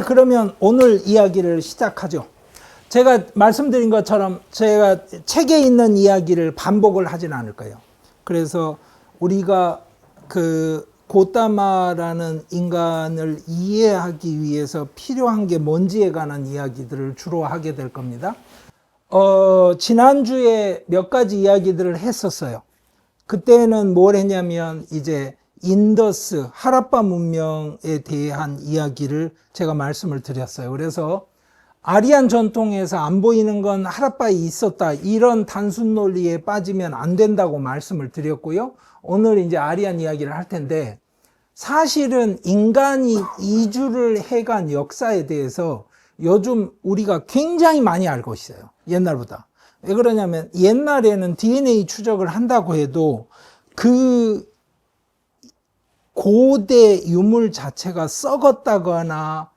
그러면 오늘 이야기를 시작하죠. 제가 말씀드린 것처럼 제가 책에 있는 이야기를 반복을 하진 않을 거예요. 그래서 우리가 그 고타마라는 인간을 이해하기 위해서 필요한 게 뭔지에 관한 이야기들을 주로 하게 될 겁니다. 지난주에 몇 가지 이야기들을 했었어요. 그때는 뭘 했냐면 이제 인더스, 하라파 문명에 대한 이야기를 제가 말씀을 드렸어요. 그래서 아리안 전통에서 안 보이는 건 하라파에 있었다, 이런 단순 논리에 빠지면 안 된다고 말씀을 드렸고요. 오늘 이제 아리안 이야기를 할 텐데, 사실은 인간이 이주를 해간 역사에 대해서 요즘 우리가 굉장히 많이 알고 있어요. 옛날보다. 왜 그러냐면 옛날에는 DNA 추적을 한다고 해도 그 고대 유물 자체가 썩었다거나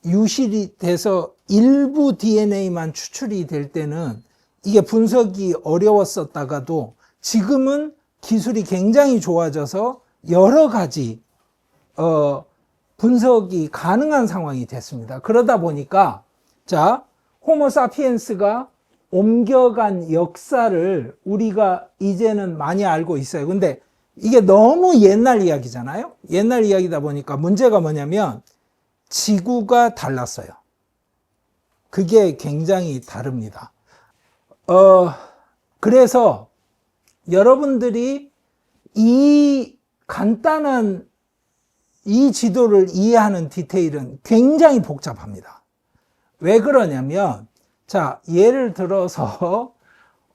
유실이 돼서 일부 DNA만 추출이 될 때는 이게 분석이 어려웠었다가도 지금은 기술이 굉장히 좋아져서 여러 가지 분석이 가능한 상황이 됐습니다. 그러다 보니까 자, 호모사피엔스가 옮겨간 역사를 우리가 이제는 많이 알고 있어요. 근데 이게 너무 옛날 이야기잖아요. 옛날 이야기다 보니까 문제가 뭐냐면 지구가 달랐어요. 그게 굉장히 다릅니다. 그래서 여러분들이 이 간단한 이 지도를 이해하는 디테일은 굉장히 복잡합니다. 왜 그러냐면, 자, 예를 들어서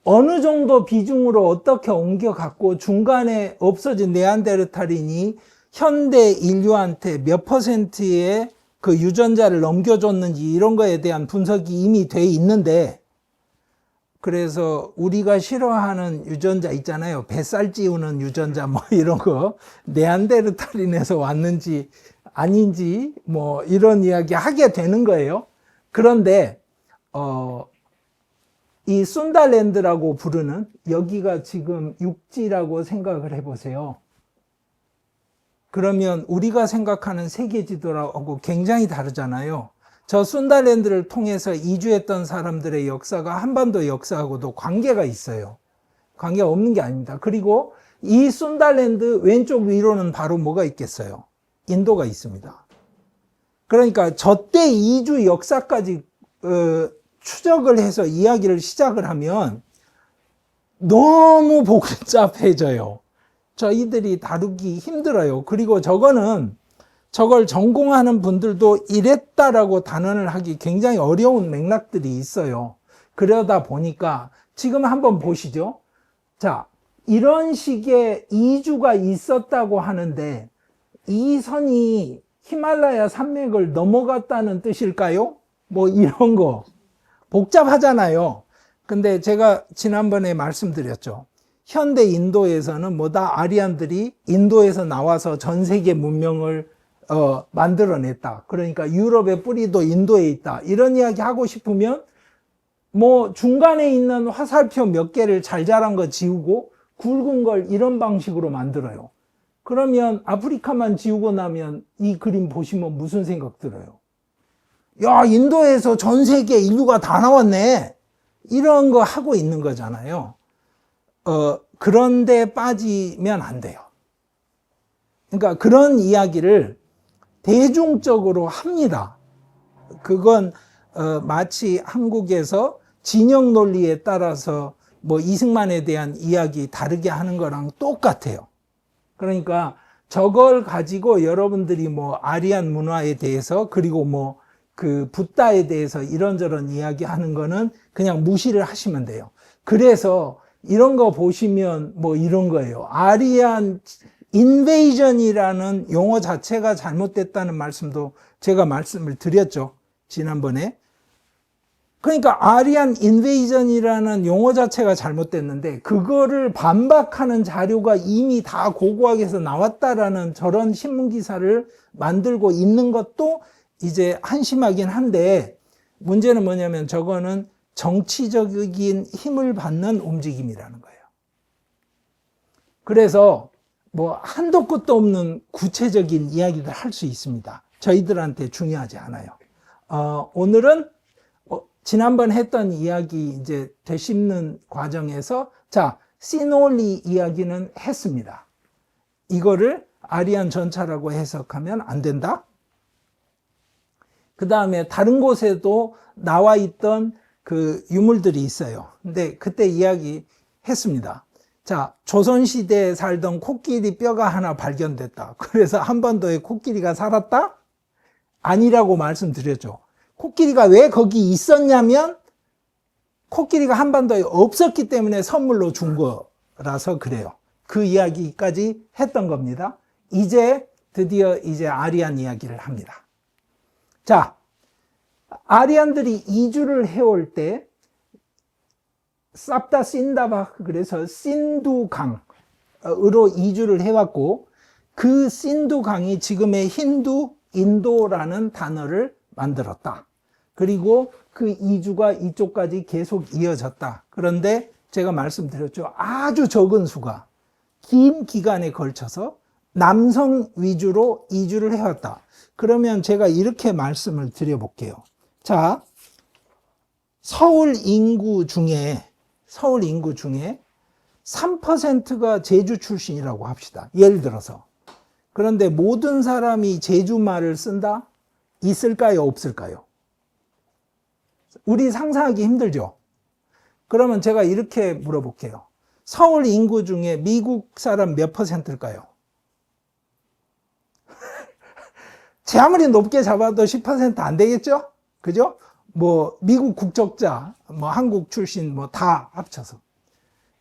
어느 정도 비중으로 어떻게 옮겨갔고 중간에 없어진 네안데르탈인이 현대 인류한테 몇 퍼센트의 그 유전자를 넘겨줬는지 이런 거에 대한 분석이 이미 돼 있는데, 그래서 우리가 싫어하는 유전자 있잖아요. 뱃살 찌우는 유전자 뭐 이런 거, 네안데르탈인에서 왔는지 아닌지 뭐 이런 이야기 하게 되는 거예요. 그런데 이 순달랜드라고 부르는, 여기가 지금 육지라고 생각을 해보세요. 그러면 우리가 생각하는 세계 지도라고 굉장히 다르잖아요. 저 순달랜드를 통해서 이주했던 사람들의 역사가 한반도 역사하고도 관계가 있어요. 관계가 없는 게 아닙니다. 그리고 이 순달랜드 왼쪽 위로는 바로 뭐가 있겠어요? 인도가 있습니다. 그러니까 저때 이주 역사까지 추적을 해서 이야기를 시작을 하면 너무 복잡해져요. 저희들이 다루기 힘들어요. 그리고 저걸 전공하는 분들도 이랬다라고 단언을 하기 굉장히 어려운 맥락들이 있어요. 그러다 보니까 지금 한번 보시죠. 자, 이런 식의 이주가 있었다고 하는데 이 선이 히말라야 산맥을 넘어갔다는 뜻일까요? 뭐 이런 거 복잡하잖아요. 근데 제가 지난번에 말씀드렸죠. 현대 인도에서는 뭐다, 아리안들이 인도에서 나와서 전 세계 문명을 만들어냈다. 그러니까 유럽의 뿌리도 인도에 있다. 이런 이야기 하고 싶으면 뭐 중간에 있는 화살표 몇 개를 잘 자란 거 지우고 굵은 걸 이런 방식으로 만들어요. 그러면 아프리카만 지우고 나면 이 그림 보시면 무슨 생각 들어요? 야, 인도에서 전 세계 인류가 다 나왔네. 이런 거 하고 있는 거잖아요. 그런데 빠지면 안 돼요. 그러니까 그런 이야기를 대중적으로 합니다. 그건 마치 한국에서 진영 논리에 따라서 뭐 이승만에 대한 이야기 다르게 하는 거랑 똑같아요. 그러니까 저걸 가지고 여러분들이 뭐 아리안 문화에 대해서, 그리고 뭐 그 붓다에 대해서 이런저런 이야기 하는 거는 그냥 무시를 하시면 돼요. 그래서 이런 거 보시면 뭐 이런 거예요. 아리안 인베이전이라는 용어 자체가 잘못됐다는 말씀도 제가 말씀을 드렸죠. 지난번에. 그러니까 아리안 인베이전이라는 용어 자체가 잘못됐는데 그거를 반박하는 자료가 이미 다 고고학에서 나왔다라는 저런 신문기사를 만들고 있는 것도 이제 한심하긴 한데, 문제는 뭐냐면 저거는 정치적인 힘을 받는 움직임이라는 거예요. 그래서 뭐 한도 끝도 없는 구체적인 이야기를 할 수 있습니다. 저희들한테 중요하지 않아요. 오늘은 지난번 했던 이야기 이제 되씹는 과정에서 자, 시놀리 이야기는 했습니다. 이거를 아리안 전차라고 해석하면 안 된다. 그 다음에 다른 곳에도 나와 있던 그 유물들이 있어요. 근데 그때 이야기 했습니다. 자, 조선시대에 살던 코끼리 뼈가 하나 발견됐다. 그래서 한반도에 코끼리가 살았다? 아니라고 말씀드렸죠. 코끼리가 왜 거기 있었냐면 코끼리가 한반도에 없었기 때문에 선물로 준 거라서 그래요. 그 이야기까지 했던 겁니다. 이제 드디어 이제 아리안 이야기를 합니다. 자, 아리안들이 이주를 해올 때 쌉다 신다바, 그래서 신두강으로 이주를 해왔고 그 신두강이 지금의 힌두, 인도라는 단어를 만들었다. 그리고 그 이주가 이쪽까지 계속 이어졌다. 그런데 제가 말씀드렸죠. 아주 적은 수가 긴 기간에 걸쳐서 남성 위주로 이주를 해왔다. 그러면 제가 이렇게 말씀을 드려볼게요. 자, 서울 인구 중에 3%가 제주 출신이라고 합시다. 예를 들어서. 그런데 모든 사람이 제주 말을 쓴다? 있을까요? 없을까요? 우리 상상하기 힘들죠? 그러면 제가 이렇게 물어볼게요. 서울 인구 중에 미국 사람 몇 %일까요? 제 아무리 높게 잡아도 10% 안 되겠죠? 그죠? 뭐 미국 국적자, 뭐 한국 출신 뭐 다 합쳐서.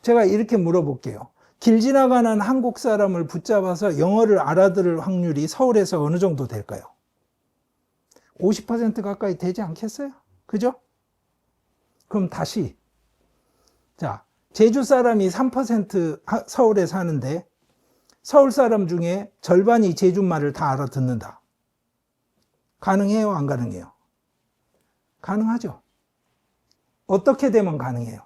제가 이렇게 물어볼게요. 길 지나가는 한국 사람을 붙잡아서 영어를 알아들을 확률이 서울에서 어느 정도 될까요? 50% 가까이 되지 않겠어요? 그죠? 그럼 다시. 자, 제주 사람이 3% 서울에 사는데 서울 사람 중에 절반이 제주 말을 다 알아듣는다. 가능해요? 안 가능해요? 가능하죠. 어떻게 되면 가능해요?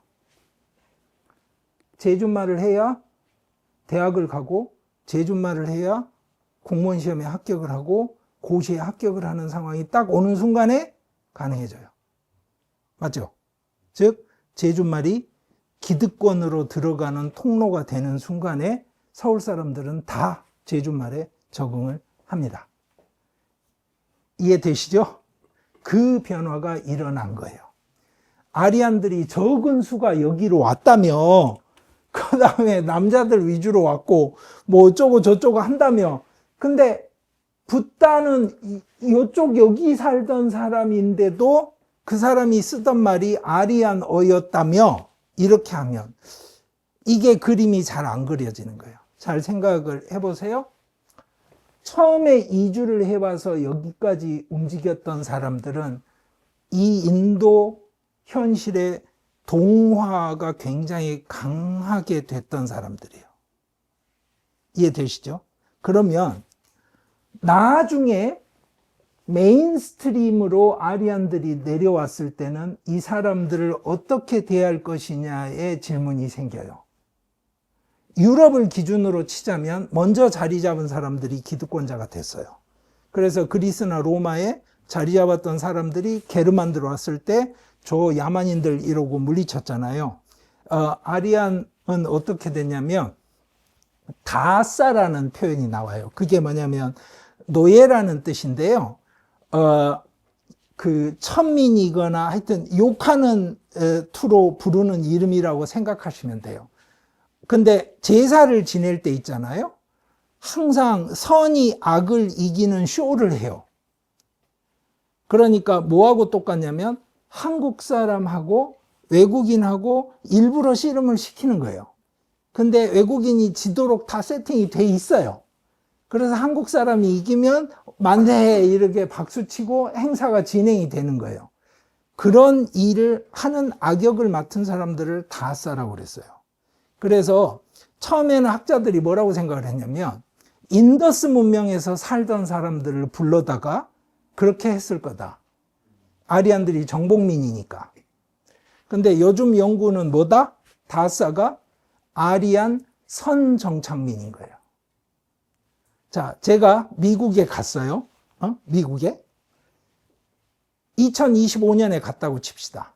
제주말을 해야 대학을 가고 제주말을 해야 공무원 시험에 합격을 하고 고시에 합격을 하는 상황이 딱 오는 순간에 가능해져요. 맞죠? 즉 제주말이 기득권으로 들어가는 통로가 되는 순간에 서울 사람들은 다 제주말에 적응을 합니다. 이해되시죠? 그 변화가 일어난 거예요. 아리안들이 적은 수가 여기로 왔다며, 그 다음에 남자들 위주로 왔고 뭐 어쩌고 저쩌고 한다며. 근데 붓다는 이쪽 여기 살던 사람인데도 그 사람이 쓰던 말이 아리안어였다며. 이렇게 하면 이게 그림이 잘 안 그려지는 거예요. 잘 생각을 해보세요. 처음에 이주를 해와서 여기까지 움직였던 사람들은 이 인도 현실의 동화가 굉장히 강하게 됐던 사람들이에요. 이해되시죠? 그러면 나중에 메인스트림으로 아리안들이 내려왔을 때는 이 사람들을 어떻게 대할 것이냐의 질문이 생겨요. 유럽을 기준으로 치자면 먼저 자리 잡은 사람들이 기득권자가 됐어요. 그래서 그리스나 로마에 자리 잡았던 사람들이 게르만들 왔을 때 저 야만인들 이러고 물리쳤잖아요. 아리안은 어떻게 됐냐면 다사라는 표현이 나와요. 그게 뭐냐면 노예라는 뜻인데요. 그 천민이거나 하여튼 욕하는 투로 부르는 이름이라고 생각하시면 돼요. 근데 제사를 지낼 때 있잖아요. 항상 선이 악을 이기는 쇼를 해요. 그러니까 뭐하고 똑같냐면 한국 사람하고 외국인하고 일부러 씨름을 시키는 거예요. 근데 외국인이 지도록 다 세팅이 돼 있어요. 그래서 한국 사람이 이기면 만세 이렇게 박수치고 행사가 진행이 되는 거예요. 그런 일을 하는 악역을 맡은 사람들을 다사라고 그랬어요. 그래서 처음에는 학자들이 뭐라고 생각을 했냐면 인더스 문명에서 살던 사람들을 불러다가 그렇게 했을 거다. 아리안들이 정복민이니까. 근데 요즘 연구는 뭐다? 다사가 아리안 선정착민인 거예요. 자, 제가 미국에 갔어요. 미국에. 이 2025년에 갔다고 칩시다.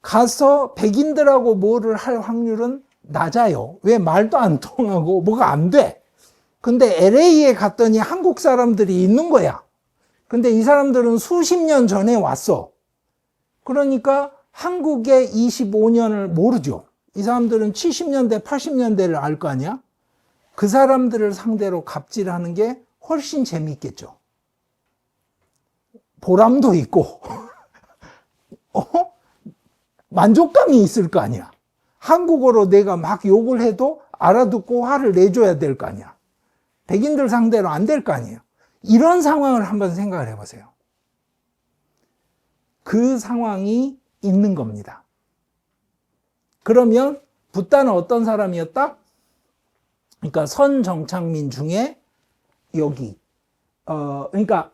가서 백인들하고 뭐를 할 확률은 낮아요. 왜? 말도 안 통하고 뭐가 안 돼. 근데 LA에 갔더니 한국 사람들이 있는 거야. 근데 이 사람들은 수십 년 전에 왔어. 그러니까 한국의 25년을 모르죠. 이 사람들은 70년대, 80년대를 알 거 아니야? 그 사람들을 상대로 갑질하는 게 훨씬 재미있겠죠. 보람도 있고, 만족감이 있을 거 아니야. 한국어로 내가 막 욕을 해도 알아듣고 화를 내줘야 될 거 아니야. 백인들 상대로 안 될 거 아니에요. 이런 상황을 한번 생각을 해보세요. 그 상황이 있는 겁니다. 그러면 붓다는 어떤 사람이었다? 그러니까 선정착민 중에 여기 그러니까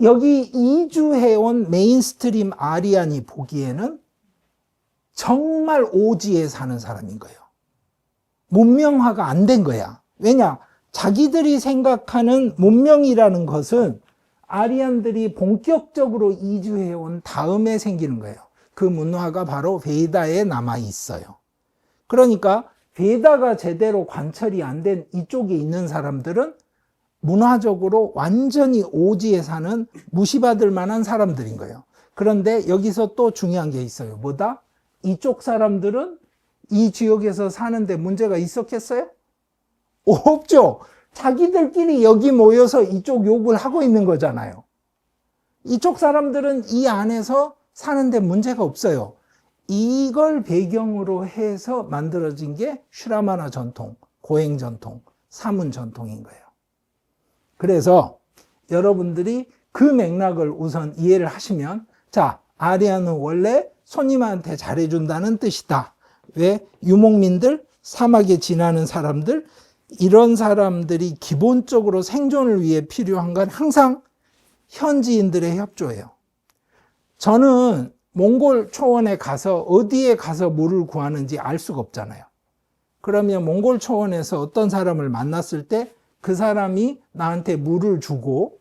여기 이주해온 메인스트림 아리안이 보기에는 정말 오지에 사는 사람인 거예요. 문명화가 안 된 거야. 왜냐? 자기들이 생각하는 문명이라는 것은 아리안들이 본격적으로 이주해온 다음에 생기는 거예요. 그 문화가 바로 베다에 남아 있어요. 그러니까 베다가 제대로 관철이 안 된 이쪽에 있는 사람들은 문화적으로 완전히 오지에 사는 무시받을 만한 사람들인 거예요. 그런데 여기서 또 중요한 게 있어요. 뭐다? 이쪽 사람들은 이 지역에서 사는데 문제가 있었겠어요? 없죠. 자기들끼리 여기 모여서 이쪽 욕을 하고 있는 거잖아요. 이쪽 사람들은 이 안에서 사는데 문제가 없어요. 이걸 배경으로 해서 만들어진 게 슈라마나 전통, 고행 전통, 사문 전통인 거예요. 그래서 여러분들이 그 맥락을 우선 이해를 하시면, 자, 아리아는 원래 손님한테 잘해준다는 뜻이다. 왜? 유목민들, 사막에 지나는 사람들, 이런 사람들이 기본적으로 생존을 위해 필요한 건 항상 현지인들의 협조예요. 저는 몽골 초원에 가서 어디에 가서 물을 구하는지 알 수가 없잖아요. 그러면 몽골 초원에서 어떤 사람을 만났을 때 그 사람이 나한테 물을 주고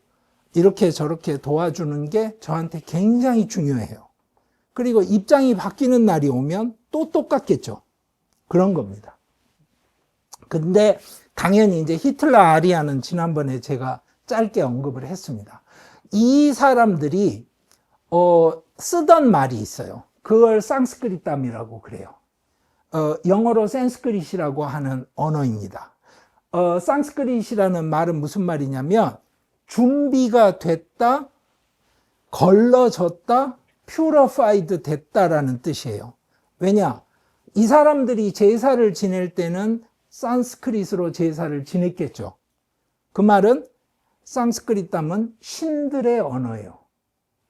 이렇게 저렇게 도와주는 게 저한테 굉장히 중요해요. 그리고 입장이 바뀌는 날이 오면 또 똑같겠죠. 그런 겁니다. 근데 당연히 이제 히틀러 아리아는 지난번에 제가 짧게 언급을 했습니다. 이 사람들이 쓰던 말이 있어요. 그걸 상스크리땀이라고 그래요. 영어로 산스크릿이라고 하는 언어입니다. 상스크릿이라는 말은 무슨 말이냐면 준비가 됐다, 걸러졌다, purified 됐다라는 뜻이에요. 왜냐? 이 사람들이 제사를 지낼 때는 산스크릿으로 제사를 지냈겠죠. 그 말은 상스크리땀은 신들의 언어예요.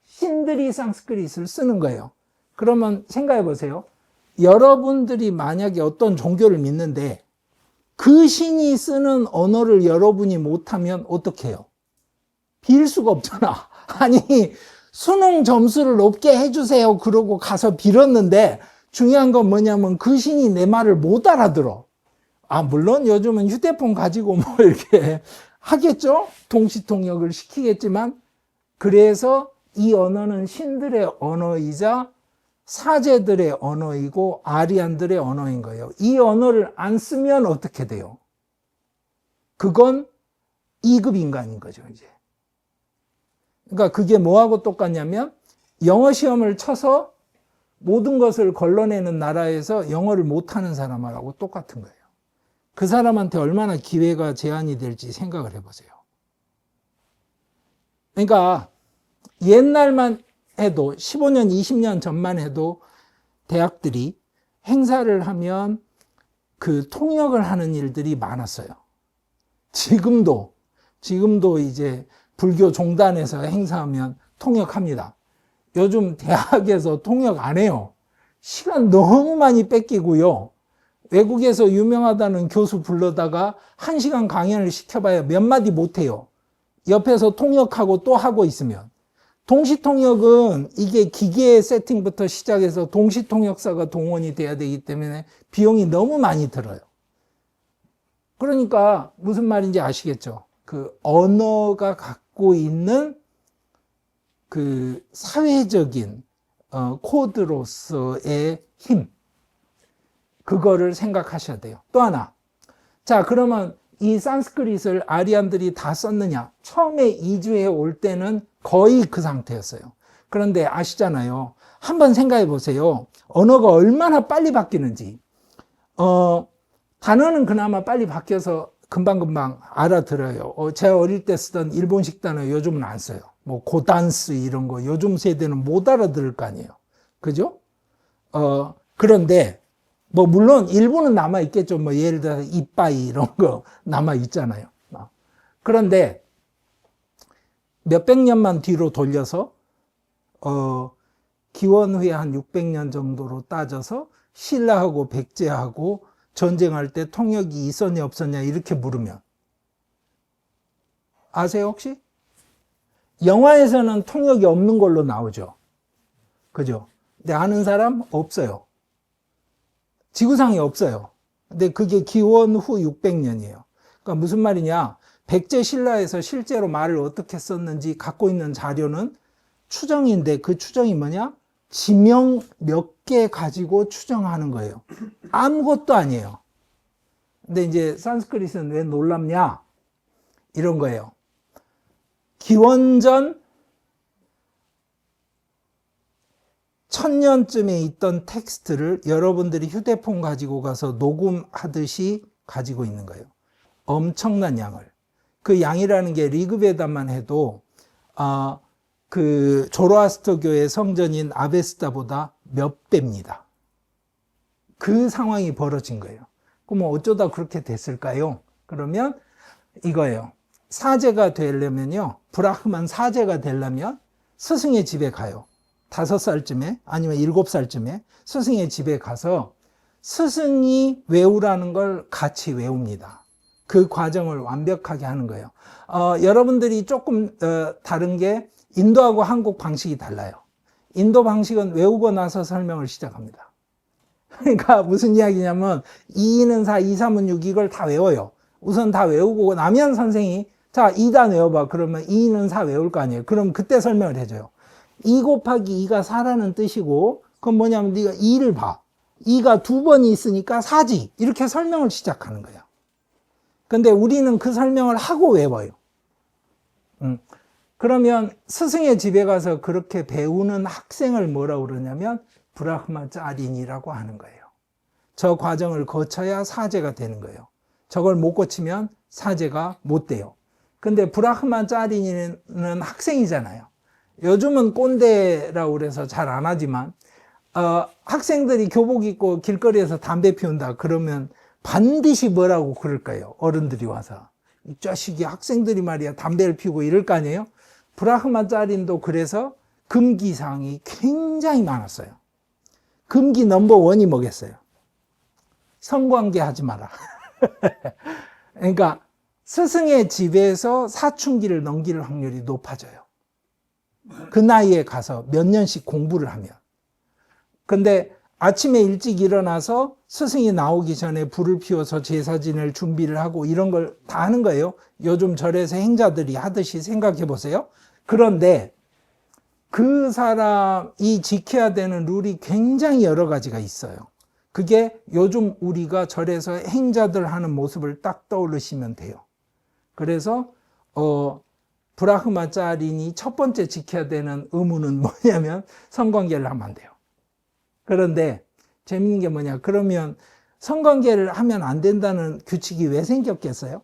신들이 상스크릿을 쓰는 거예요. 그러면 생각해 보세요. 여러분들이 만약에 어떤 종교를 믿는데 그 신이 쓰는 언어를 여러분이 못하면 어떻게 해요? 빌 수가 없잖아. 아니, 수능 점수를 높게 해주세요. 그러고 가서 빌었는데 중요한 건 뭐냐면 그 신이 내 말을 못 알아들어. 물론 요즘은 휴대폰 가지고 뭐 이렇게 하겠죠? 동시통역을 시키겠지만, 그래서 이 언어는 신들의 언어이자 사제들의 언어이고 아리안들의 언어인 거예요. 이 언어를 안 쓰면 어떻게 돼요? 그건 2급 인간인 거죠, 이제. 그러니까 그게 뭐하고 똑같냐면 영어 시험을 쳐서 모든 것을 걸러내는 나라에서 영어를 못하는 사람하고 똑같은 거예요. 그 사람한테 얼마나 기회가 제한이 될지 생각을 해보세요. 그러니까 옛날만 해도 15년, 20년 전만 해도 대학들이 행사를 하면 그 통역을 하는 일들이 많았어요. 지금도 이제 불교 종단에서 행사하면 통역합니다. 요즘 대학에서 통역 안 해요. 시간 너무 많이 뺏기고요. 외국에서 유명하다는 교수 불러다가 1시간 강연을 시켜봐야 몇 마디 못해요. 옆에서 통역하고 또 하고 있으면. 동시통역은 이게 기계 세팅부터 시작해서 동시통역사가 동원이 돼야 되기 때문에 비용이 너무 많이 들어요. 그러니까 무슨 말인지 아시겠죠? 그 언어가 갖고 있는 그 사회적인 코드로서의 힘, 그거를 생각하셔야 돼요. 또 하나, 자 그러면 이 산스크릿을 아리안들이 다 썼느냐? 처음에 이주해 올 때는 거의 그 상태였어요. 그런데 아시잖아요. 한번 생각해 보세요. 언어가 얼마나 빨리 바뀌는지. 단어는 그나마 빨리 바뀌어서 금방금방 알아들어요. 제가 어릴 때 쓰던 일본식 단어 요즘은 안 써요. 뭐 고단스 이런 거 요즘 세대는 못 알아들을 거 아니에요. 그죠? 그런데 뭐 물론 일본은 남아 있겠죠. 뭐 예를 들어서 이빠이 이런 거 남아 있잖아요. 그런데 몇백 년만 뒤로 돌려서 기원 후에 한 600년 정도로 따져서 신라하고 백제하고 전쟁할 때 통역이 있었냐 없었냐 이렇게 물으면 아세요 혹시? 영화에서는 통역이 없는 걸로 나오죠. 그죠? 근데 아는 사람 없어요. 지구상에 없어요. 근데 그게 기원 후 600년이에요. 그러니까 무슨 말이냐? 백제 신라에서 실제로 말을 어떻게 썼는지 갖고 있는 자료는 추정인데 그 추정이 뭐냐? 지명 몇 개 가지고 추정하는 거예요. 아무것도 아니에요. 근데 이제 산스크릿은 왜 놀랍냐? 이런 거예요. 기원전 1000년쯤에 있던 텍스트를 여러분들이 휴대폰 가지고 가서 녹음하듯이 가지고 있는 거예요. 엄청난 양을. 그 양이라는 게 리그베다만 해도 그 조로아스터교의 성전인 아베스다보다 몇 배입니다. 그 상황이 벌어진 거예요. 그럼 어쩌다 그렇게 됐을까요? 그러면 이거예요. 사제가 되려면요, 브라흐만 사제가 되려면 스승의 집에 가요. 5살쯤에 아니면 7살쯤에 스승의 집에 가서 스승이 외우라는 걸 같이 외웁니다. 그 과정을 완벽하게 하는 거예요. 여러분들이 조금 다른 게 인도하고 한국 방식이 달라요. 인도 방식은 외우고 나서 설명을 시작합니다. 그러니까 무슨 이야기냐면 2는 4, 2, 3은 6 이걸 다 외워요. 우선 다 외우고 나면 선생이 자 2단 외워봐. 그러면 2는 4 외울 거 아니에요. 그럼 그때 설명을 해줘요. 2 곱하기 2가 4라는 뜻이고 그건 뭐냐면 네가 2를 봐. 2가 2번이 있으니까 4지. 이렇게 설명을 시작하는 거예요. 근데 우리는 그 설명을 하고 외워요. 그러면 스승의 집에 가서 그렇게 배우는 학생을 뭐라고 그러냐면 브라흐마짜린이라고 하는 거예요. 저 과정을 거쳐야 사제가 되는 거예요. 저걸 못 거치면 사제가 못 돼요. 근데 브라흐마짜린이는 학생이잖아요. 요즘은 꼰대라고 그래서 잘 안 하지만 학생들이 교복 입고 길거리에서 담배 피운다 그러면 반드시 뭐라고 그럴 거예요. 어른들이 와서 이 자식이 학생들이 말이야 담배를 피우고 이럴 거 아니에요. 브라흐마짜린도 그래서 금기사항이 굉장히 많았어요. 금기 넘버1이 뭐겠어요? 성관계 하지 마라. 그러니까 스승의 집에서 사춘기를 넘길 확률이 높아져요. 그 나이에 가서 몇 년씩 공부를 하면. 근데 아침에 일찍 일어나서 스승이 나오기 전에 불을 피워서 제사 지낼 준비를 하고 이런 걸 다 하는 거예요. 요즘 절에서 행자들이 하듯이 생각해 보세요. 그런데 그 사람이 지켜야 되는 룰이 굉장히 여러 가지가 있어요. 그게 요즘 우리가 절에서 행자들 하는 모습을 딱 떠올리시면 돼요. 그래서 브라흐마짜린이 첫 번째 지켜야 되는 의무는 뭐냐면 성관계를 하면 안 돼요. 그런데 재밌는 게 뭐냐, 그러면 성관계를 하면 안 된다는 규칙이 왜 생겼겠어요?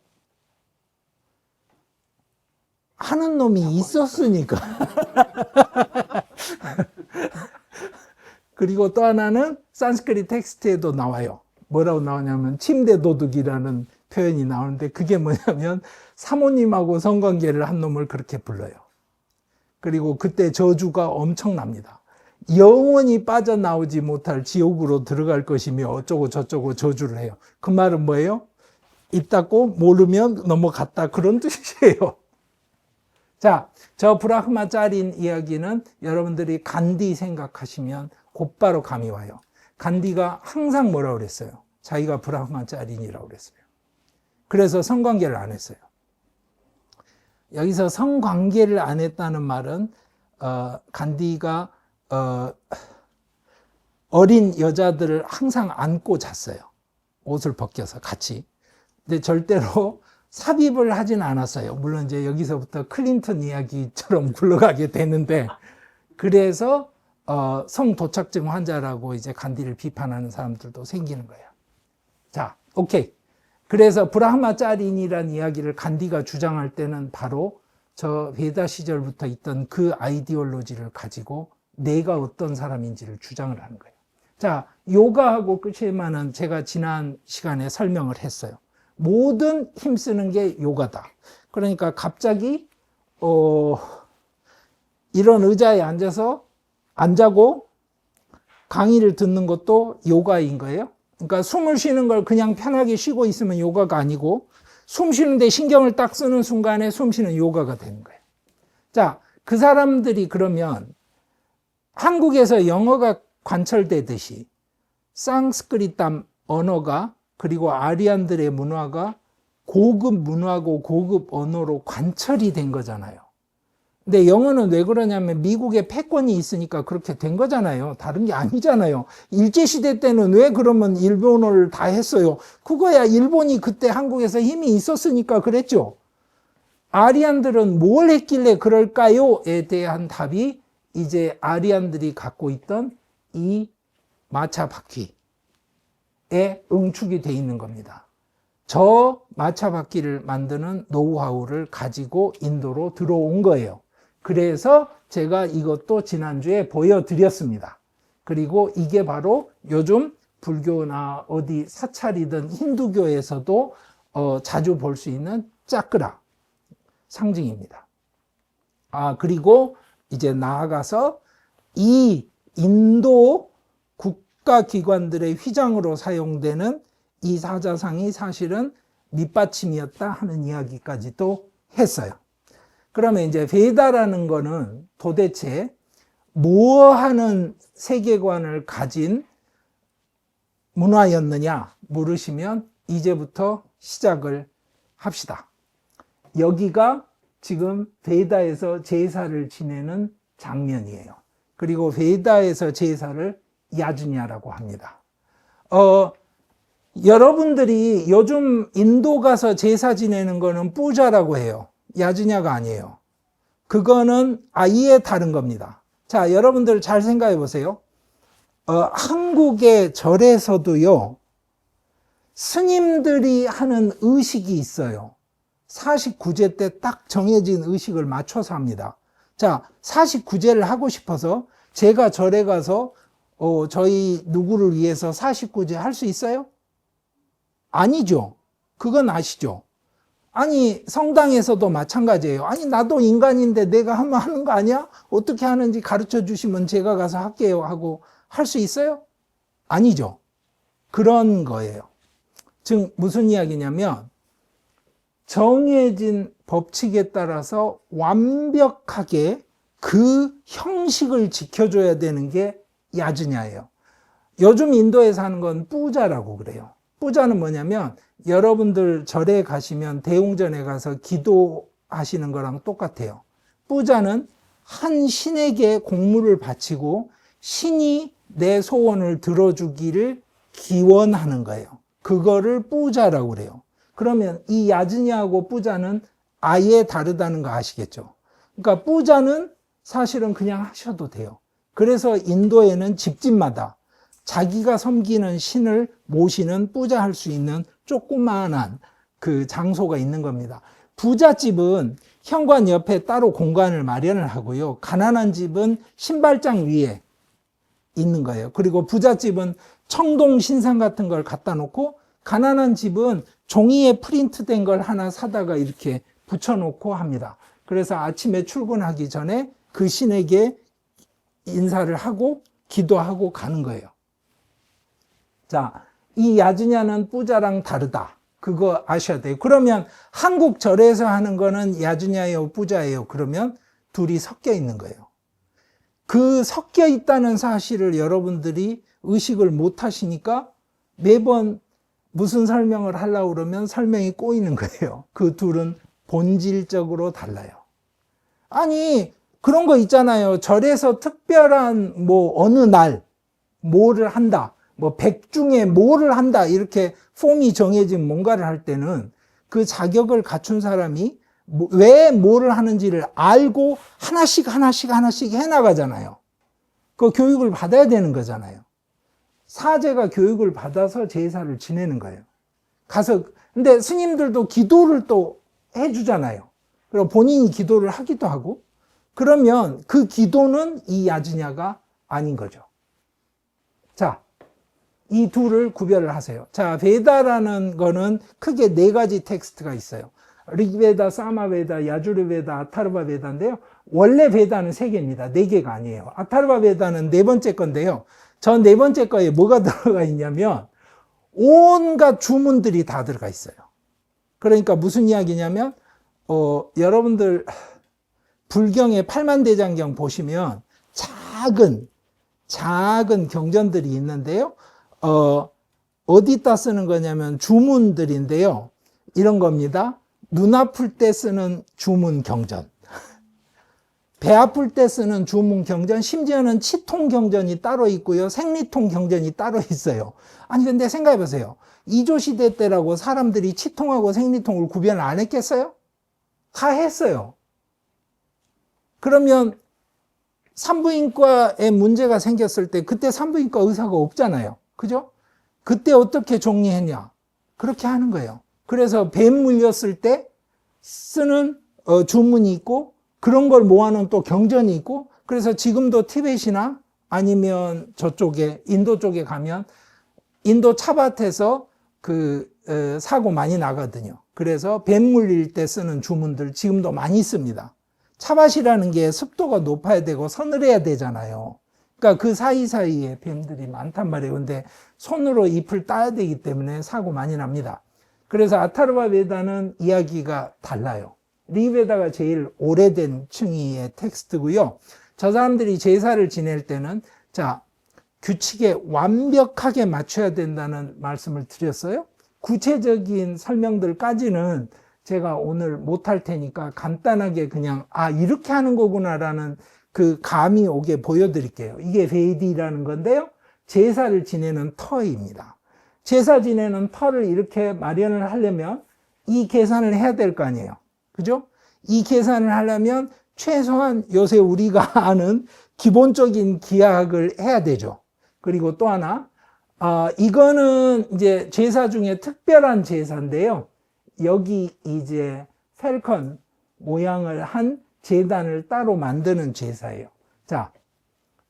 하는 놈이 있었으니까. 그리고 또 하나는 산스크릿 텍스트에도 나와요. 뭐라고 나오냐면 침대 도둑이라는 표현이 나오는데 그게 뭐냐면 사모님하고 성관계를 한 놈을 그렇게 불러요. 그리고 그때 저주가 엄청납니다. 영원히 빠져나오지 못할 지옥으로 들어갈 것이며 어쩌고 저쩌고 저주를 해요. 그 말은 뭐예요? 입 닫고 모르면 넘어갔다 그런 뜻이에요. 자, 저 브라흐마짜린 이야기는 여러분들이 간디 생각하시면 곧바로 감이 와요. 간디가 항상 뭐라고 그랬어요? 자기가 브라흐마짜린이라고 그랬어요. 그래서 성관계를 안 했어요. 여기서 성관계를 안 했다는 말은 간디가 어린 여자들을 항상 안고 잤어요. 옷을 벗겨서 같이. 근데 절대로 삽입을 하진 않았어요. 물론 이제 여기서부터 클린턴 이야기처럼 굴러가게 되는데, 그래서 성도착증 환자라고 이제 간디를 비판하는 사람들도 생기는 거예요. 자, 오케이. 그래서 브라흐마짜린이라는 이야기를 간디가 주장할 때는 바로 저 베다 시절부터 있던 그 아이디올로지를 가지고 내가 어떤 사람인지를 주장을 하는 거예요. 자, 요가하고 끝이면은 제가 지난 시간에 설명을 했어요. 모든 힘쓰는 게 요가다. 그러니까 갑자기 이런 의자에 앉아고 강의를 듣는 것도 요가인 거예요. 그러니까 숨을 쉬는 걸 그냥 편하게 쉬고 있으면 요가가 아니고, 숨 쉬는데 신경을 딱 쓰는 순간에 숨 쉬는 요가가 되는 거예요. 자, 그 사람들이 그러면 한국에서 영어가 관철되듯이 상스크리트 언어가, 그리고 아리안들의 문화가 고급 문화고 고급 언어로 관철이 된 거잖아요. 근데 영어는 왜 그러냐면 미국에 패권이 있으니까 그렇게 된 거잖아요. 다른 게 아니잖아요. 일제시대 때는 왜 그러면 일본어를 다 했어요? 그거야 일본이 그때 한국에서 힘이 있었으니까 그랬죠. 아리안들은 뭘 했길래 그럴까요?에 대한 답이 이제 아리안들이 갖고 있던 이 마차 바퀴에 응축이 돼 있는 겁니다. 저 마차 바퀴를 만드는 노하우를 가지고 인도로 들어온 거예요. 그래서 제가 이것도 지난주에 보여드렸습니다. 그리고 이게 바로 요즘 불교나 어디 사찰이든 힌두교에서도 자주 볼 수 있는 짜크라 상징입니다. 그리고 이제 나아가서 이 인도 국가기관들의 휘장으로 사용되는 이 사자상이 사실은 밑받침이었다 하는 이야기까지도 했어요. 그러면 이제 베다라는 거는 도대체 뭐 하는 세계관을 가진 문화였느냐 물으시면 이제부터 시작을 합시다. 여기가 지금 베다에서 제사를 지내는 장면이에요. 그리고 베다에서 제사를 야주냐라고 합니다. 여러분들이 요즘 인도 가서 제사 지내는 거는 뿌자라고 해요. 야주냐가 아니에요. 그거는 아예 다른 겁니다. 자, 여러분들 잘 생각해 보세요. 한국의 절에서도요, 스님들이 하는 의식이 있어요. 49제 때 딱 정해진 의식을 맞춰서 합니다. 자, 49제를 하고 싶어서 제가 절에 가서 저희 누구를 위해서 49제 할 수 있어요? 아니죠. 그건 아시죠? 아니, 성당에서도 마찬가지예요. 아니, 나도 인간인데 내가 하면 하는 거 아니야? 어떻게 하는지 가르쳐 주시면 제가 가서 할게요 하고 할 수 있어요? 아니죠. 그런 거예요. 즉 무슨 이야기냐면 정해진 법칙에 따라서 완벽하게 그 형식을 지켜줘야 되는 게 야주냐예요. 요즘 인도에서 하는 건 뿌자라고 그래요. 뿌자는 뭐냐면 여러분들 절에 가시면 대웅전에 가서 기도하시는 거랑 똑같아요. 뿌자는 한 신에게 공물을 바치고 신이 내 소원을 들어주기를 기원하는 거예요. 그거를 뿌자라고 그래요. 그러면 이 야즈냐하고 뿌자는 아예 다르다는 거 아시겠죠? 그러니까 뿌자는 사실은 그냥 하셔도 돼요. 그래서 인도에는 집집마다 자기가 섬기는 신을 모시는 뿌자할 수 있는 조그마한 그 장소가 있는 겁니다. 부잣집은 현관 옆에 따로 공간을 마련을 하고요. 가난한 집은 신발장 위에 있는 거예요. 그리고 부잣집은 청동 신상 같은 걸 갖다 놓고, 가난한 집은 종이에 프린트된 걸 하나 사다가 이렇게 붙여놓고 합니다. 그래서 아침에 출근하기 전에 그 신에게 인사를 하고 기도하고 가는 거예요. 자, 이 야주냐는 뿌자랑 다르다. 그거 아셔야 돼요. 그러면 한국 절에서 하는 거는 야주냐예요, 뿌자예요? 그러면 둘이 섞여 있는 거예요. 그 섞여 있다는 사실을 여러분들이 의식을 못 하시니까 매번 무슨 설명을 하려고 그러면 설명이 꼬이는 거예요. 그 둘은 본질적으로 달라요. 아니, 그런 거 있잖아요. 절에서 특별한 뭐 어느 날 뭐를 한다. 뭐 100 중에 뭐를 한다. 이렇게 폼이 정해진 뭔가를 할 때는 그 자격을 갖춘 사람이 왜 뭐를 하는지를 알고 하나씩 해나가잖아요. 그 교육을 받아야 되는 거잖아요. 사제가 교육을 받아서 제사를 지내는 거예요. 가서, 근데 스님들도 기도를 또 해주잖아요. 그리고 본인이 기도를 하기도 하고, 그러면 그 기도는 이 야지냐가 아닌 거죠. 자, 이 둘을 구별을 하세요. 자, 베다라는 거는 크게 4가지 텍스트가 있어요. 릭베다, 사마베다, 야주르베다, 아타르바 베다인데요. 원래 베다는 3개입니다. 4개가 아니에요. 아타르바 베다는 4번째 건데요. 저 4번째 거에 뭐가 들어가 있냐면 온갖 주문들이 다 들어가 있어요. 그러니까 무슨 이야기냐면 여러분들 불경의 팔만대장경 보시면 작은 경전들이 있는데요. 어디다 쓰는 거냐면 주문들인데요. 이런 겁니다. 눈 아플 때 쓰는 주문 경전, 배 아플 때 쓰는 주문 경전, 심지어는 치통 경전이 따로 있고요. 생리통 경전이 따로 있어요. 아니 근데 생각해 보세요. 이조시대 때라고 사람들이 치통하고 생리통을 구별 안 했겠어요? 다 했어요. 그러면 산부인과에 문제가 생겼을 때 그때 산부인과 의사가 없잖아요. 그죠? 그때 어떻게 정리했냐? 그렇게 하는 거예요. 그래서 뱀 물렸을 때 쓰는 주문이 있고 그런 걸 모아놓은 또 경전이 있고, 그래서 지금도 티벳이나 아니면 저쪽에 인도 쪽에 가면 인도 차밭에서 사고 많이 나거든요. 그래서 뱀 물릴 때 쓰는 주문들 지금도 많이 씁니다. 차밭이라는 게 습도가 높아야 되고 서늘해야 되잖아요. 그러니까 그 사이사이에 뱀들이 많단 말이에요. 근데 손으로 잎을 따야 되기 때문에 사고 많이 납니다. 그래서 아타르바 베다는 이야기가 달라요. 리베다가 제일 오래된 층위의 텍스트고요. 저 사람들이 제사를 지낼 때는 규칙에 완벽하게 맞춰야 된다는 말씀을 드렸어요. 구체적인 설명들까지는 제가 오늘 못할 테니까 간단하게 그냥 이렇게 하는 거구나라는 그 감이 오게 보여드릴게요. 이게 베이디라는 건데요. 제사를 지내는 터입니다. 제사 지내는 터를 이렇게 마련을 하려면 이 계산을 해야 될 거 아니에요. 그죠? 이 계산을 하려면 최소한 요새 우리가 아는 기본적인 기하학을 해야 되죠. 그리고 또 하나, 이거는 이제 제사 중에 특별한 제사인데요. 여기 이제 펠컨 모양을 한 제단을 따로 만드는 제사예요. 자,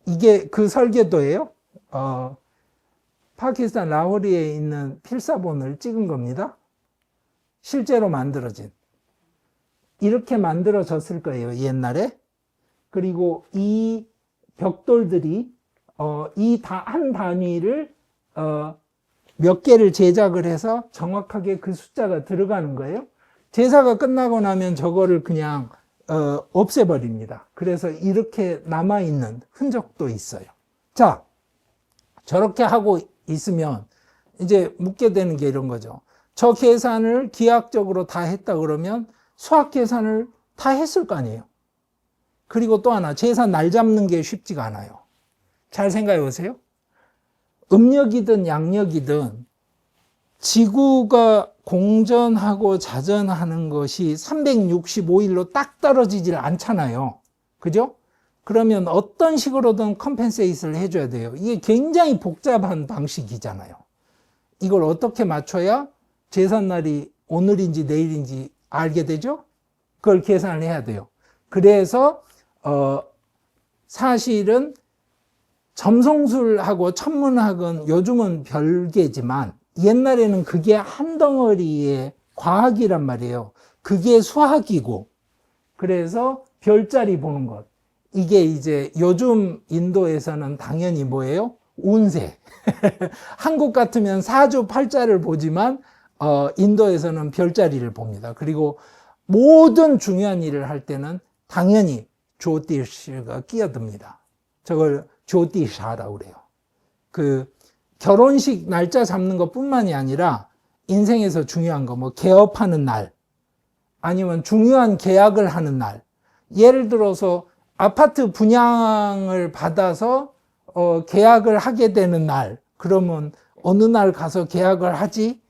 이게 그 설계도예요. 파키스탄 라호리에 있는 필사본을 찍은 겁니다. 실제로 만들어진. 이렇게 만들어졌을 거예요, 옛날에. 그리고 이 벽돌들이 이 한 단위를 몇 개를 제작을 해서 정확하게 그 숫자가 들어가는 거예요. 제사가 끝나고 나면 저거를 그냥 없애버립니다. 그래서 이렇게 남아있는 흔적도 있어요. 자, 저렇게 하고 있으면 이제 묻게 되는 게 이런 거죠. 저 계산을 기하학적으로 다 했다 그러면 수학 계산을 다 했을 거 아니에요. 그리고 또 하나, 제사 날 잡는 게 쉽지가 않아요. 잘 생각해 보세요. 음력이든 양력이든 지구가 공전하고 자전하는 것이 365일로 딱 떨어지질 않잖아요. 그죠? 그러면 어떤 식으로든 컴펜세이트를 해줘야 돼요. 이게 굉장히 복잡한 방식이잖아요. 이걸 어떻게 맞춰야 제삿날이 오늘인지 내일인지 알게 되죠? 그걸 계산을 해야 돼요. 그래서 사실은 점성술하고 천문학은 요즘은 별개지만 옛날에는 그게 한 덩어리의 과학이란 말이에요. 그게 수학이고, 그래서 별자리 보는 것. 이게 이제 요즘 인도에서는 당연히 뭐예요? 운세. 한국 같으면 사주 팔자를 보지만 인도에서는 별자리를 봅니다. 그리고 모든 중요한 일을 할 때는 당연히 조티시가 끼어듭니다. 저걸 조티샤라고 그래요. 그 결혼식 날짜 잡는 것뿐만이 아니라 인생에서 중요한 거, 뭐 개업하는 날, 아니면 중요한 계약을 하는 날. 예를 들어서 아파트 분양을 받아서 계약을 하게 되는 날, 그러면 어느 날 가서 계약을 하지?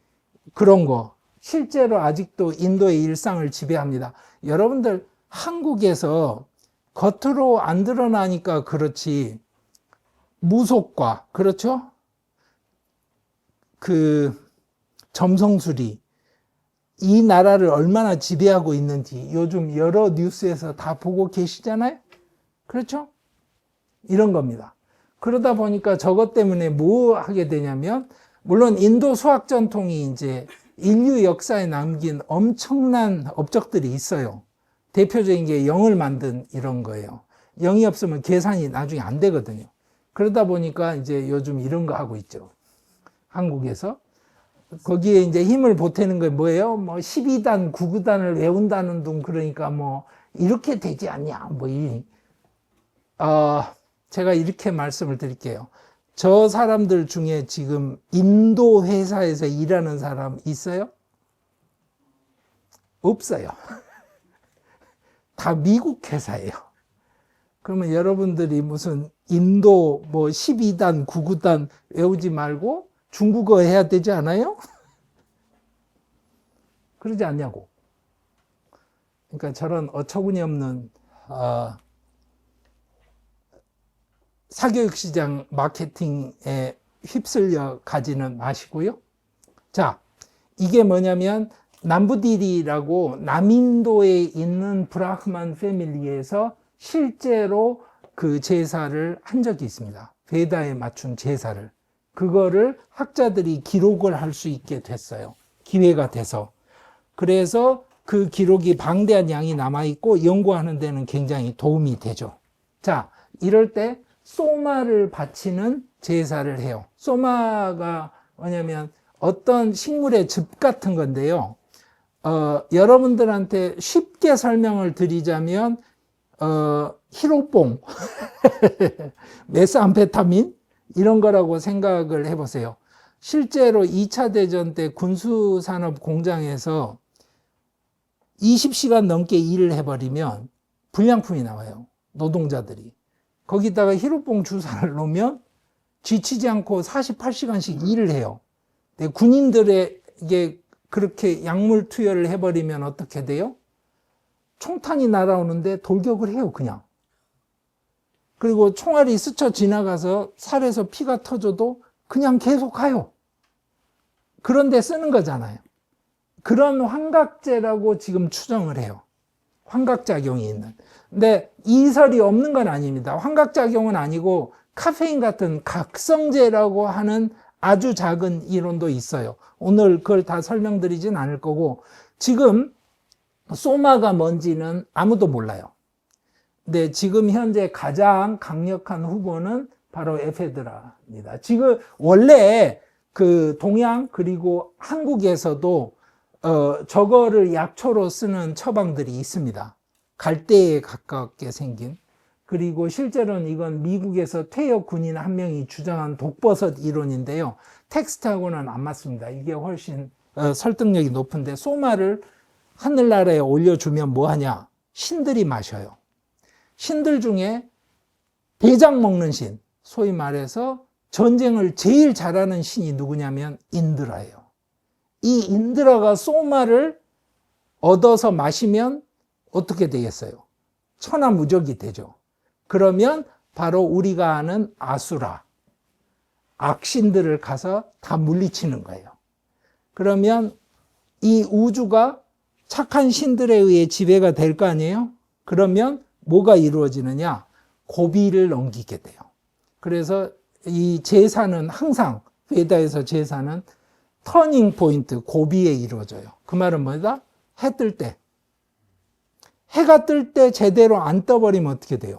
그런 거. 실제로 아직도 인도의 일상을 지배합니다. 여러분들 한국에서 겉으로 안 드러나니까 그렇지, 무속과, 그렇죠? 그 점성술이 이 나라를 얼마나 지배하고 있는지 요즘 여러 뉴스에서 다 보고 계시잖아요? 그렇죠? 이런 겁니다. 그러다 보니까 저것 때문에 뭐 하게 되냐면, 물론 인도 수학 전통이 이제 인류 역사에 남긴 엄청난 업적들이 있어요. 대표적인 게 0을 만든 이런 거예요. 0이 없으면 계산이 나중에 안 되거든요. 그러다 보니까 이제 요즘 이런 거 하고 있죠. 한국에서. 거기에 이제 힘을 보태는 게 뭐예요? 뭐 12단, 9구단을 외운다는 둥, 그러니까 뭐 이렇게 되지 않냐. 제가 이렇게 말씀을 드릴게요. 저 사람들 중에 지금 인도 회사에서 일하는 사람 있어요? 없어요. 다 미국 회사예요. 그러면 여러분들이 무슨 인도 뭐 12단, 9구단 외우지 말고 중국어 해야 되지 않아요? 그러지 않냐고. 그러니까 저런 어처구니 없는 사교육 시장 마케팅에 휩쓸려 가지는 마시고요. 자, 이게 뭐냐면 남부디리라고 남인도에 있는 브라흐만 패밀리에서 실제로 그 제사를 한 적이 있습니다. 베다에 맞춘 제사를. 그거를 학자들이 기록을 할 수 있게 됐어요. 기회가 돼서. 그래서 그 기록이 방대한 양이 남아있고 연구하는 데는 굉장히 도움이 되죠. 자, 이럴 때 소마를 바치는 제사를 해요. 소마가 뭐냐면 어떤 식물의 즙 같은 건데요. 여러분들한테 쉽게 설명을 드리자면 히로뽕, 메스암페타민 이런 거라고 생각을 해보세요. 실제로 2차 대전 때 군수산업 공장에서 20시간 넘게 일을 해버리면 불량품이 나와요. 노동자들이. 거기다가 히로뽕 주사를 놓으면 지치지 않고 48시간씩 일을 해요. 근데 군인들에게 그렇게 약물 투여를 해버리면 어떻게 돼요? 총탄이 날아오는데 돌격을 해요, 그냥. 그리고 총알이 스쳐 지나가서 살에서 피가 터져도 그냥 계속 가요. 그런데 쓰는 거잖아요. 그런 환각제라고 지금 추정을 해요. 환각작용이 있는. 근데 이설이 없는 건 아닙니다. 환각작용은 아니고 카페인 같은 각성제라고 하는 아주 작은 이론도 있어요. 오늘 그걸 다 설명드리진 않을 거고, 지금 소마가 뭔지는 아무도 몰라요. 근데 지금 현재 가장 강력한 후보는 바로 에페드라입니다. 지금 원래 그 동양 그리고 한국에서도 저거를 약초로 쓰는 처방들이 있습니다. 갈대에 가깝게 생긴. 그리고 실제로는 이건 미국에서 퇴역 군인 한 명이 주장한 독버섯 이론인데요. 텍스트하고는 안 맞습니다. 이게 훨씬 설득력이 높은데, 소마를 하늘나라에 올려주면 뭐하냐? 신들이 마셔요. 신들 중에 대장 먹는 신, 소위 말해서 전쟁을 제일 잘하는 신이 누구냐면 인드라예요. 이 인드라가 소마를 얻어서 마시면 어떻게 되겠어요? 천하무적이 되죠. 그러면 바로 우리가 아는 아수라, 악신들을 가서 다 물리치는 거예요. 그러면 이 우주가 착한 신들에 의해 지배가 될 거 아니에요? 그러면 뭐가 이루어지느냐? 고비를 넘기게 돼요. 그래서 이 제사는 항상, 베다에서 제사는 터닝 포인트, 고비에 이루어져요. 그 말은 뭐다? 해 뜰 때. 해가 뜰 때 제대로 안 떠버리면 어떻게 돼요?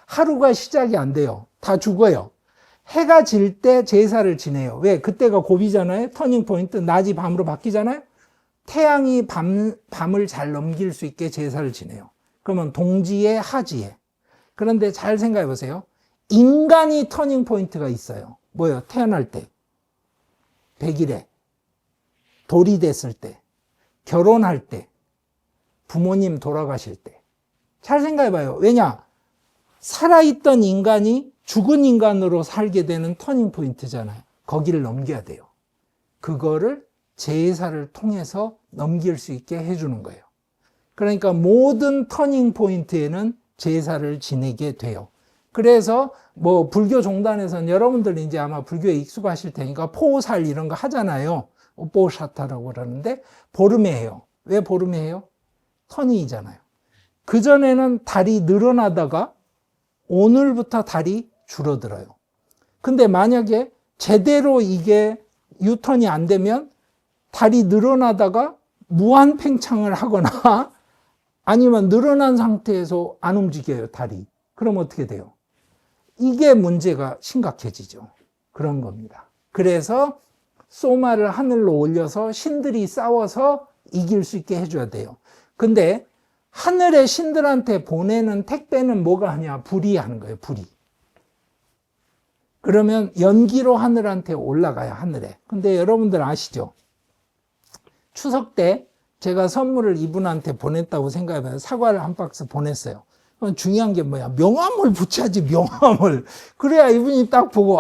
하루가 시작이 안 돼요. 다 죽어요. 해가 질 때 제사를 지내요. 왜? 그때가 고비잖아요. 터닝 포인트, 낮이 밤으로 바뀌잖아요. 태양이 밤을 잘 넘길 수 있게 제사를 지내요. 그러면 동지에 하지에. 그런데 잘 생각해 보세요. 인간이 터닝 포인트가 있어요. 뭐예요? 태어날 때, 100일에, 돌이 됐을 때, 결혼할 때, 부모님 돌아가실 때. 잘 생각해봐요. 왜냐? 살아있던 인간이 죽은 인간으로 살게 되는 터닝 포인트잖아요. 거기를 넘겨야 돼요. 그거를 제사를 통해서 넘길 수 있게 해주는 거예요. 그러니까 모든 터닝 포인트에는 제사를 지내게 돼요. 그래서 뭐 불교 종단에서는 여러분들 이제 아마 불교에 익숙하실 테니까 포살 이런 거 하잖아요. 오뽀샤타라고 그러는데 보름에 해요. 왜 보름에 해요? 터닝이잖아요. 그전에는 달이 늘어나다가 오늘부터 달이 줄어들어요. 근데 만약에 제대로 이게 유턴이 안 되면 달이 늘어나다가 무한 팽창을 하거나 아니면 늘어난 상태에서 안 움직여요, 달이. 그럼 어떻게 돼요? 이게 문제가 심각해지죠. 그런 겁니다. 그래서 소마를 하늘로 올려서 신들이 싸워서 이길 수 있게 해줘야 돼요. 근데 하늘의 신들한테 보내는 택배는 뭐가 하냐? 불이 하는 거예요, 불이. 그러면 연기로 하늘한테 올라가요, 하늘에. 근데 여러분들 아시죠? 추석 때 제가 선물을 이분한테 보냈다고 생각해봐요. 사과를 한 박스 보냈어요. 중요한 게 뭐야? 명함을 붙여야지, 명함을. 그래야 이분이 딱 보고,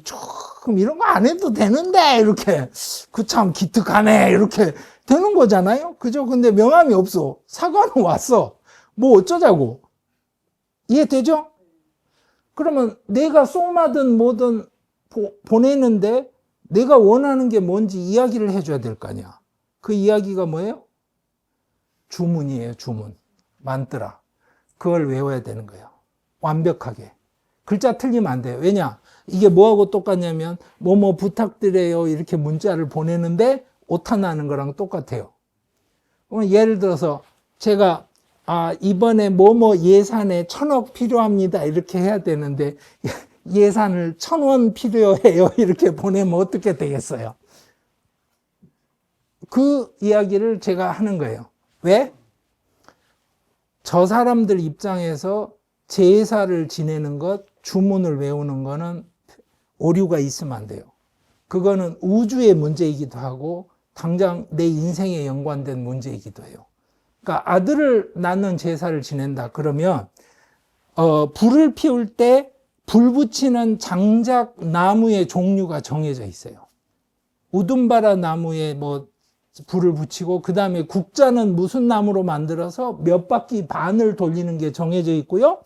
조금 이런 거 안 해도 되는데, 이렇게. 그 참 기특하네, 이렇게 되는 거잖아요? 그죠? 근데 명함이 없어. 사과는 왔어. 뭐 어쩌자고. 이해되죠? 그러면 내가 쏘마든 뭐든 보내는데 내가 원하는 게 뭔지 이야기를 해줘야 될 거 아니야. 그 이야기가 뭐예요? 주문이에요, 주문. 만뜨라. 그걸 외워야 되는 거예요. 완벽하게. 글자 틀리면 안 돼요. 왜냐? 이게 뭐하고 똑같냐면 뭐뭐 부탁드려요 이렇게 문자를 보내는데 오타 나는 거랑 똑같아요. 예를 들어서 제가 이번에 뭐뭐 예산에 1,000억 필요합니다 이렇게 해야 되는데 예산을 1,000원 필요해요 이렇게 보내면 어떻게 되겠어요? 그 이야기를 제가 하는 거예요. 왜? 저 사람들 입장에서 제사를 지내는 것, 주문을 외우는 거는 오류가 있으면 안 돼요. 그거는 우주의 문제이기도 하고 당장 내 인생에 연관된 문제이기도 해요. 그러니까 아들을 낳는 제사를 지낸다 그러면 불을 피울 때 불 붙이는 장작 나무의 종류가 정해져 있어요. 우둠바라 나무에 뭐 불을 붙이고 그 다음에 국자는 무슨 나무로 만들어서 몇 바퀴 반을 돌리는 게 정해져 있고요.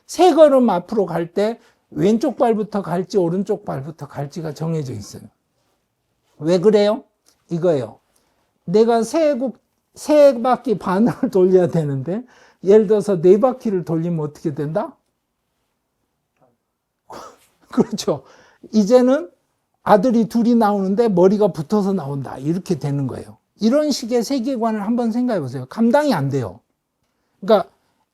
세 걸음 앞으로 갈 때 왼쪽 발부터 갈지 오른쪽 발부터 갈지가 정해져 있어요. 왜 그래요? 이거예요. 내가 세 바퀴 반을 돌려야 되는데 예를 들어서 4바퀴를 돌리면 어떻게 된다? 그렇죠. 이제는 아들이 둘이 나오는데 머리가 붙어서 나온다. 이렇게 되는 거예요. 이런 식의 세계관을 한번 생각해 보세요. 감당이 안 돼요. 그러니까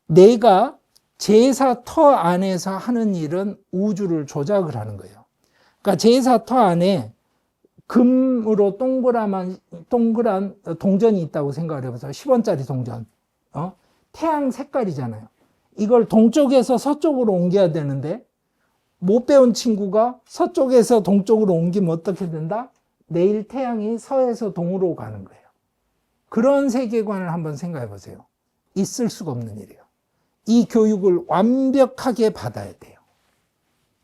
내가 제사터 안에서 하는 일은 우주를 조작을 하는 거예요. 그러니까 제사터 안에 금으로 동그란 동전이 있다고 생각을 해보세요. 10원짜리 동전. 태양 색깔이잖아요. 이걸 동쪽에서 서쪽으로 옮겨야 되는데 못 배운 친구가 서쪽에서 동쪽으로 옮기면 어떻게 된다? 내일 태양이 서에서 동으로 가는 거예요. 그런 세계관을 한번 생각해 보세요. 있을 수가 없는 일이에요. 이 교육을 완벽하게 받아야 돼요.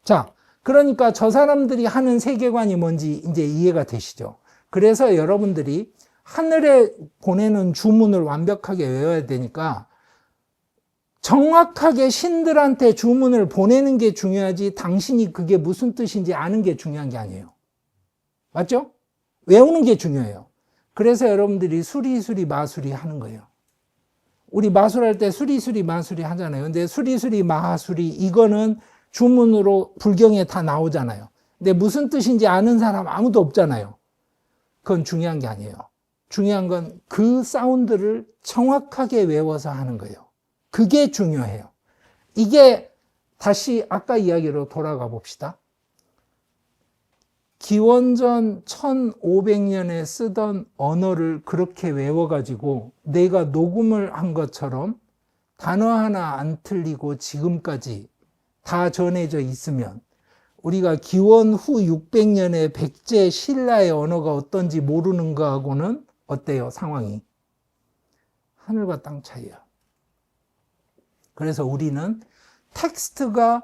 자, 그러니까 저 사람들이 하는 세계관이 뭔지 이제 이해가 되시죠? 그래서 여러분들이 하늘에 보내는 주문을 완벽하게 외워야 되니까 정확하게 신들한테 주문을 보내는 게 중요하지 당신이 그게 무슨 뜻인지 아는 게 중요한 게 아니에요. 맞죠? 외우는 게 중요해요. 그래서 여러분들이 수리수리 마수리 하는 거예요. 우리 마술할 때 수리수리 마수리 하잖아요. 근데 수리수리 마수리 이거는 주문으로 불경에 다 나오잖아요. 근데 무슨 뜻인지 아는 사람 아무도 없잖아요. 그건 중요한 게 아니에요. 중요한 건 그 사운드를 정확하게 외워서 하는 거예요. 그게 중요해요. 이게 다시 아까 이야기로 돌아가 봅시다. 기원전 1500년에 쓰던 언어를 그렇게 외워가지고 내가 녹음을 한 것처럼 단어 하나 안 틀리고 지금까지 다 전해져 있으면 우리가 기원 후 600년에 백제 신라의 언어가 어떤지 모르는 거하고는 어때요, 상황이? 하늘과 땅 차이야. 그래서 우리는 텍스트가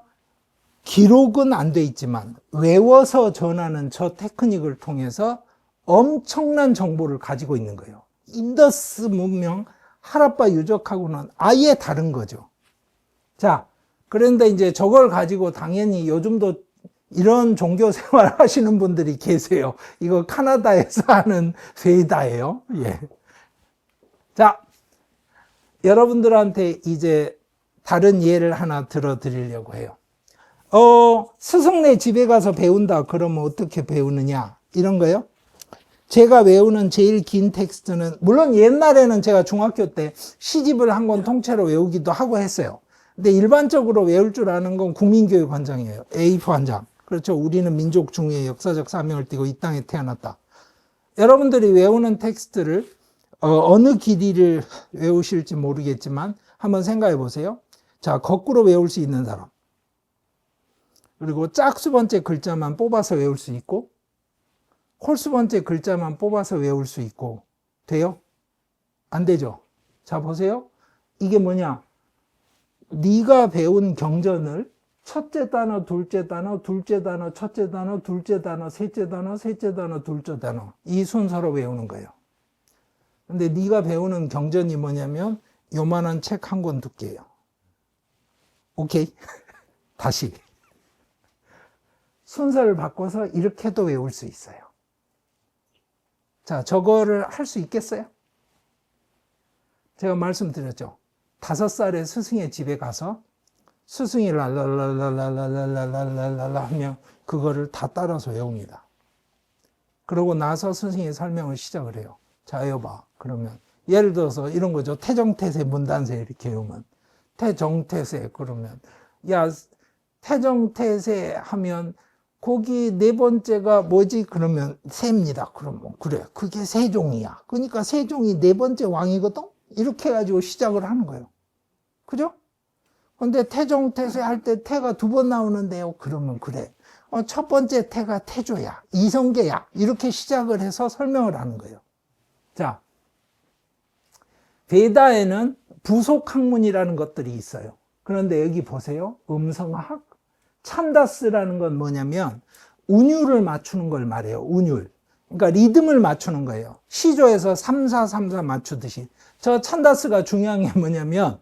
기록은 안 돼 있지만 외워서 전하는 저 테크닉을 통해서 엄청난 정보를 가지고 있는 거예요. 인더스 문명, 하라파 유적하고는 아예 다른 거죠. 자, 그런데 이제 저걸 가지고 당연히 요즘도 이런 종교 생활 하시는 분들이 계세요. 이거 카나다에서 하는 베이다예요. 예. 자, 여러분들한테 이제 다른 예를 하나 들어 드리려고 해요. 스승네 집에 가서 배운다. 그러면 어떻게 배우느냐? 이런 거요. 제가 외우는 제일 긴 텍스트는, 물론 옛날에는 제가 중학교 때 시집을 한 권 통째로 외우기도 하고 했어요. 근데 일반적으로 외울 줄 아는 건 국민교육 한 장이에요. A4 한 장. 그렇죠. 우리는 민족 중에 역사적 사명을 띠고 이 땅에 태어났다. 여러분들이 외우는 텍스트를 어느 길이를 외우실지 모르겠지만 한번 생각해 보세요. 자, 거꾸로 외울 수 있는 사람. 그리고 짝수 번째 글자만 뽑아서 외울 수 있고 홀수 번째 글자만 뽑아서 외울 수 있고 돼요? 안 되죠? 자, 보세요. 이게 뭐냐? 네가 배운 경전을 첫째 단어, 둘째 단어, 둘째 단어, 첫째 단어, 둘째 단어, 셋째 단어, 셋째 단어, 둘째 단어 이 순서로 외우는 거예요. 근데 네가 배우는 경전이 뭐냐면 요만한 책 한 권 두께예요. 오케이? 다시. 순서를 바꿔서 이렇게도 외울 수 있어요. 자, 저거를 할 수 있겠어요? 제가 말씀드렸죠. 5살에 스승의 집에 가서 스승이 랄랄랄랄랄랄랄랄랄랄 하면 그거를 다 따라서 외웁니다. 그러고 나서 스승이 설명을 시작을 해요. 자, 여봐. 그러면 예를 들어서 이런 거죠. 태정태세 문단세 이렇게 외우면 태정태세 그러면 야 태정태세 하면 거기 네 번째가 뭐지? 그러면 세입니다. 그러면 그래 그게 세종이야. 그러니까 세종이 네 번째 왕이거든? 이렇게 해가지고 시작을 하는 거예요. 그죠? 근데 태종태세 할 때 태가 2번 나오는데요. 그러면 그래 첫 번째 태가 태조야. 이성계야. 이렇게 시작을 해서 설명을 하는 거예요. 자, 베다에는 부속 학문이라는 것들이 있어요. 그런데 여기 보세요. 음성학, 찬다스라는 건 뭐냐면 운율을 맞추는 걸 말해요. 운율. 그러니까 리듬을 맞추는 거예요. 시조에서 3, 4, 3, 4 맞추듯이. 저 찬다스가 중요한 게 뭐냐면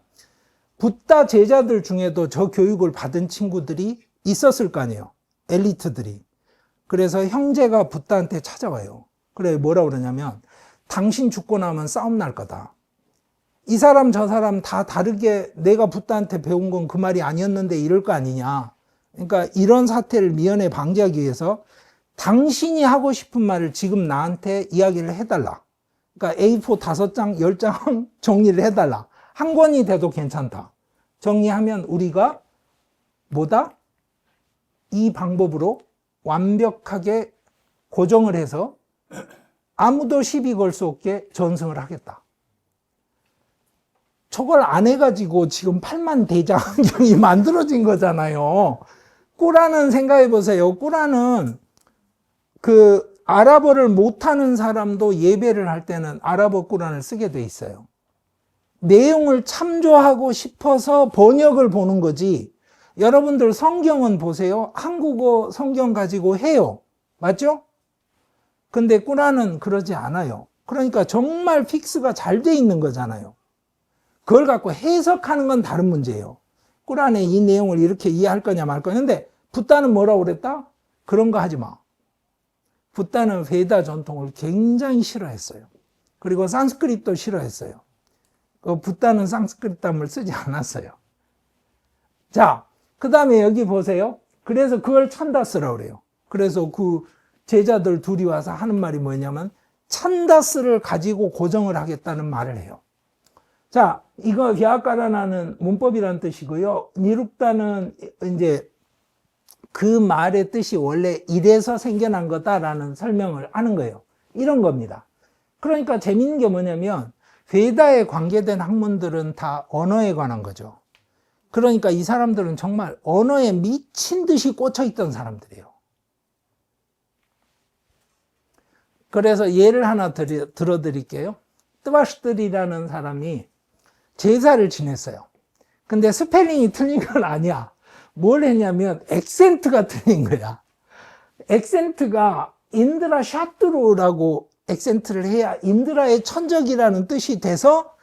붓다 제자들 중에도 저 교육을 받은 친구들이 있었을 거 아니에요. 엘리트들이. 그래서 형제가 붓다한테 찾아와요. 그래 뭐라 그러냐면 당신 죽고 나면 싸움 날 거다. 이 사람 저 사람 다 다르게 내가 붓다한테 배운 건 그 말이 아니었는데 이럴 거 아니냐. 그러니까 이런 사태를 미연에 방지하기 위해서 당신이 하고 싶은 말을 지금 나한테 이야기를 해달라. 그러니까 A4 5장, 10장 정리를 해달라. 한 권이 돼도 괜찮다. 정리하면 우리가 뭐다? 이 방법으로 완벽하게 고정을 해서 아무도 시비 걸 수 없게 전승을 하겠다. 저걸 안 해가지고 지금 8만 대장경이 만들어진 거잖아요. 꾸란은 생각해 보세요. 꾸란은 그 아랍어를 못하는 사람도 예배를 할 때는 아랍어 꾸란을 쓰게 돼 있어요. 내용을 참조하고 싶어서 번역을 보는 거지. 여러분들 성경은 보세요. 한국어 성경 가지고 해요. 맞죠? 근데 꾸란은 그러지 않아요. 그러니까 정말 픽스가 잘 돼 있는 거잖아요. 그걸 갖고 해석하는 건 다른 문제예요. 꾸란에 이 내용을 이렇게 이해할 거냐 말 거냐. 근데 붓다는 뭐라고 그랬다? 그런 거 하지 마. 붓다는 베다 전통을 굉장히 싫어했어요. 그리고 산스크릿도 싫어했어요. 붓다는 산스크릿담을 쓰지 않았어요. 자, 그 다음에 여기 보세요. 그래서 그걸 찬다스라고 그래요. 그래서 그 제자들 둘이 와서 하는 말이 뭐냐면 찬다스를 가지고 고정을 하겠다는 말을 해요. 자, 이거 비아까라나는 문법이라는 뜻이고요. 니룩다는 이제 그 말의 뜻이 원래 이래서 생겨난 거다라는 설명을 하는 거예요. 이런 겁니다. 그러니까 재밌는 게 뭐냐면 베다에 관계된 학문들은 다 언어에 관한 거죠. 그러니까 이 사람들은 정말 언어에 미친 듯이 꽂혀 있던 사람들이에요. 그래서 예를 하나 들어드릴게요. 뜨바시들이라는 사람이 제사를 지냈어요. 근데 스펠링이 틀린 건 아니야. 뭘 했냐면 액센트가 틀린 거야. 액센트가 인드라 샤뚜루라고 액센트를 해야 인드라의 천적이라는 뜻이 돼서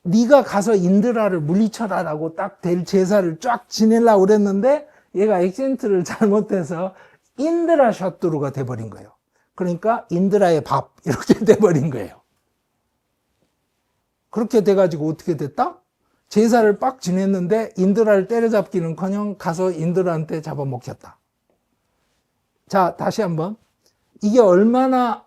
네가 가서 인드라를 물리쳐라라고 딱 될 제사를 쫙 지내려고 그랬는데 얘가 액센트를 잘못해서 인드라 샤뚜루가 돼버린 거예요. 그러니까 인드라의 밥 이렇게 돼버린 거예요. 그렇게 돼가지고 어떻게 됐다? 제사를 빡 지냈는데 인드라를 때려잡기는커녕 가서 인드라한테 잡아먹혔다. 자, 다시 한번. 이게 얼마나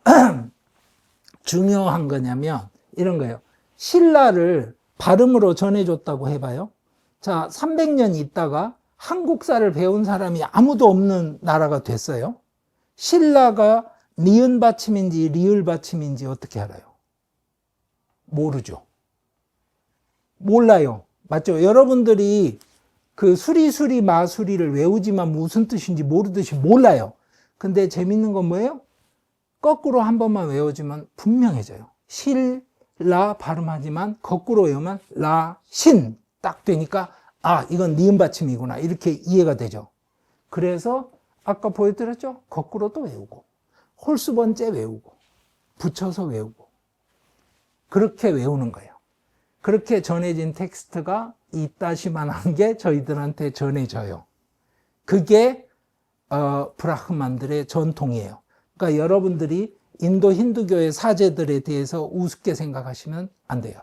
중요한 거냐면 이런 거예요. 신라를 발음으로 전해줬다고 해봐요. 자, 300년 있다가 한국사를 배운 사람이 아무도 없는 나라가 됐어요. 신라가 니은 받침인지 리을 받침인지 어떻게 알아요? 모르죠. 몰라요. 맞죠? 여러분들이 그 수리수리 마수리를 외우지만 무슨 뜻인지 모르듯이 몰라요. 근데 재밌는 건 뭐예요? 거꾸로 한 번만 외워주면 분명해져요. 실라 발음하지만 거꾸로 외우면 라신 딱 되니까 아, 이건 니은 받침이구나 이렇게 이해가 되죠. 그래서 아까 보여드렸죠? 거꾸로도 외우고 홀수번째 외우고 붙여서 외우고 그렇게 외우는 거예요. 그렇게 전해진 텍스트가 이따시만한 게 저희들한테 전해져요. 그게 브라흐만들의 전통이에요. 그러니까 여러분들이 인도 힌두교의 사제들에 대해서 우습게 생각하시면 안 돼요.